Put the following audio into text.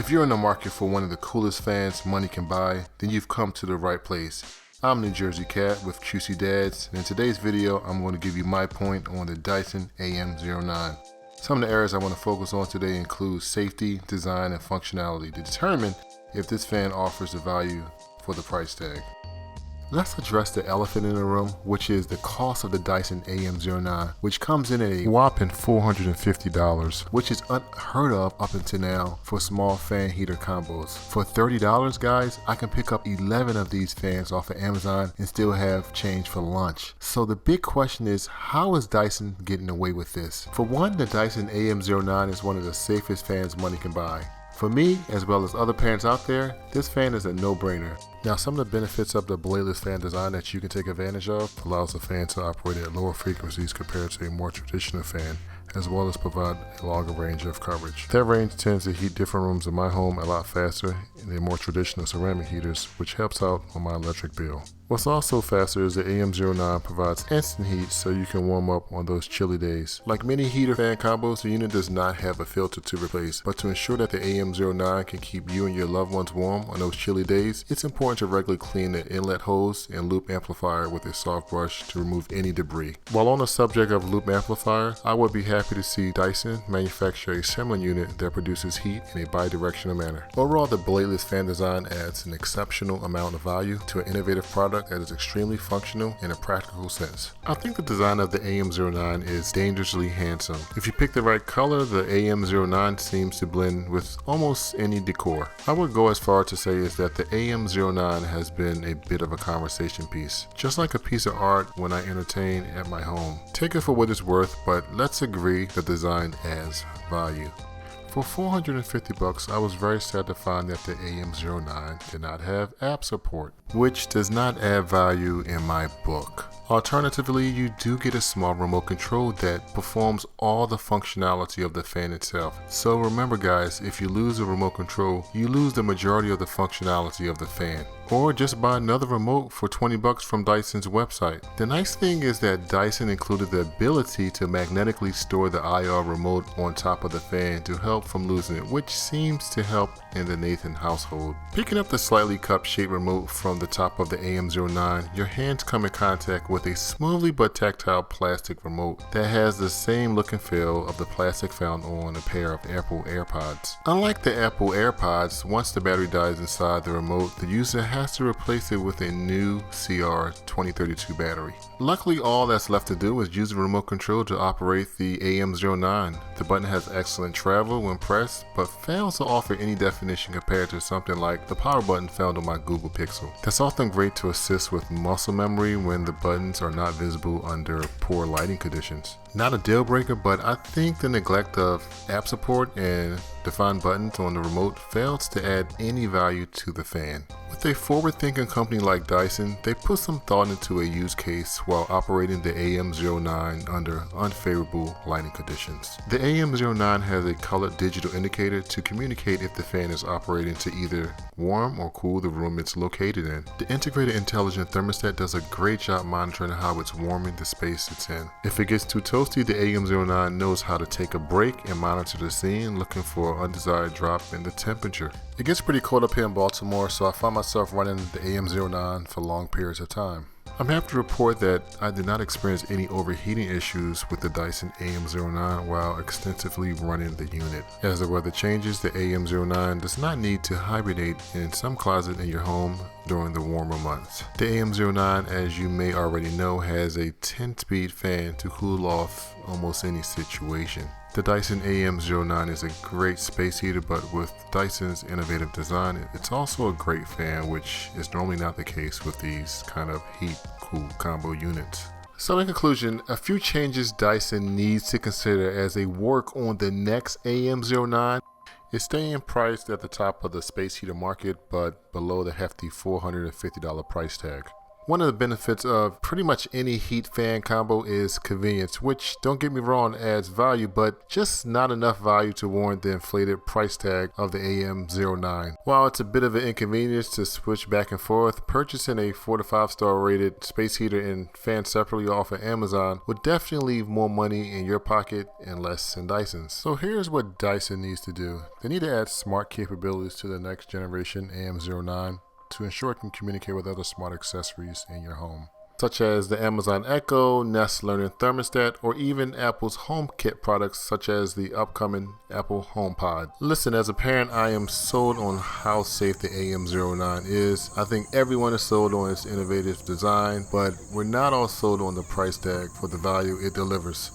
If you're in the market for one of the coolest fans money can buy, then you've come to the right place. I'm New Jersey Cat with QC Dads, and in today's video, I'm going to give you my point on the Dyson AM09. Some of the areas I want to focus on today include safety, design, and functionality to determine if this fan offers the value for the price tag. Let's address the elephant in the room, which is the cost of the Dyson AM09, which comes in at a whopping $450, which is unheard of up until now for small fan heater combos. For $30, guys, I can pick up 11 of these fans off of Amazon and still have change for lunch. So the big question is, how is Dyson getting away with this? For one, the Dyson AM09 is one of the safest fans money can buy. For me, as well as other parents out there, this fan is a no-brainer. Now, some of the benefits of the bladeless fan design that you can take advantage of allows the fan to operate at lower frequencies compared to a more traditional fan, as well as provide a longer range of coverage. That range tends to heat different rooms in my home a lot faster than more traditional ceramic heaters, which helps out on my electric bill. What's also faster is the AM09 provides instant heat so you can warm up on those chilly days. Like many heater fan combos, the unit does not have a filter to replace, but to ensure that the AM09 can keep you and your loved ones warm on those chilly days, it's important to regularly clean the inlet hose and loop amplifier with a soft brush to remove any debris. While on the subject of loop amplifier, I would be happy to see Dyson manufacture a similar unit that produces heat in a bi-directional manner. Overall, the bladeless fan design adds an exceptional amount of value to an innovative product that is extremely functional in a practical sense. I think the design of the AM09 is dangerously handsome. If you pick the right color, the AM09 seems to blend with almost any decor. I would go as far to say is that the AM09 has been a bit of a conversation piece, just like a piece of art when I entertain at my home. Take it for what it's worth, but let's agree the design adds value. For $450, I was very sad to find that the AM09 did not have app support, which does not add value in my book. Alternatively, you do get a small remote control that performs all the functionality of the fan itself. So remember guys, if you lose a remote control, you lose the majority of the functionality of the fan. Or just buy another remote for $20 from Dyson's website. The nice thing is that Dyson included the ability to magnetically store the IR remote on top of the fan to help from losing it, which seems to help in the Nathan household. Picking up the slightly cup-shaped remote from the top of the AM09, your hands come in contact with a smoothly but tactile plastic remote that has the same look and feel of the plastic found on a pair of Apple AirPods. Unlike the Apple AirPods, once the battery dies inside the remote, the user has to replace it with a new CR2032 battery. Luckily, all that's left to do is use the remote control to operate the AM09. The button has excellent travel when pressed, but fails to offer any definition compared to something like the power button found on my Google Pixel. That's often great to assist with muscle memory when the buttons are not visible under poor lighting conditions. Not a deal breaker, but I think the neglect of app support and defined buttons on the remote fails to add any value to the fan. With a forward-thinking company like Dyson, they put some thought into a use case while operating the AM09 under unfavorable lighting conditions. The AM09 has a colored digital indicator to communicate if the fan is operating to either warm or cool the room it's located in. The integrated intelligent thermostat does a great job monitoring how it's warming the space it's in. If it gets too toasty, the AM09 knows how to take a break and monitor the scene, looking for an undesired drop in the temperature. It gets pretty cold up here in Baltimore, so I find myself running the AM09 for long periods of time. I'm happy to report that I did not experience any overheating issues with the Dyson AM09 while extensively running the unit. As the weather changes, the AM09 does not need to hibernate in some closet in your home during the warmer months. The AM09, as you may already know, has a 10-speed fan to cool off almost any situation. The Dyson AM09 is a great space heater, but with Dyson's innovative design, it's also a great fan, which is normally not the case with these kind of heat-cool combo units. So in conclusion, a few changes Dyson needs to consider as they work on the next AM09 is staying priced at the top of the space heater market, but below the hefty $450 price tag. One of the benefits of pretty much any heat fan combo is convenience, which, don't get me wrong, adds value, but just not enough value to warrant the inflated price tag of the AM09. While it's a bit of an inconvenience to switch back and forth, purchasing a 4 to 5 star rated space heater and fan separately off of Amazon would definitely leave more money in your pocket and less in Dyson's. So here's what Dyson needs to do. They need to add smart capabilities to the next generation AM09 to ensure it can communicate with other smart accessories in your home, such as the Amazon Echo, Nest Learning Thermostat, or even Apple's HomeKit products such as the upcoming Apple HomePod. Listen, as a parent, I am sold on how safe the AM09 is. I think everyone is sold on its innovative design, but we're not all sold on the price tag for the value it delivers.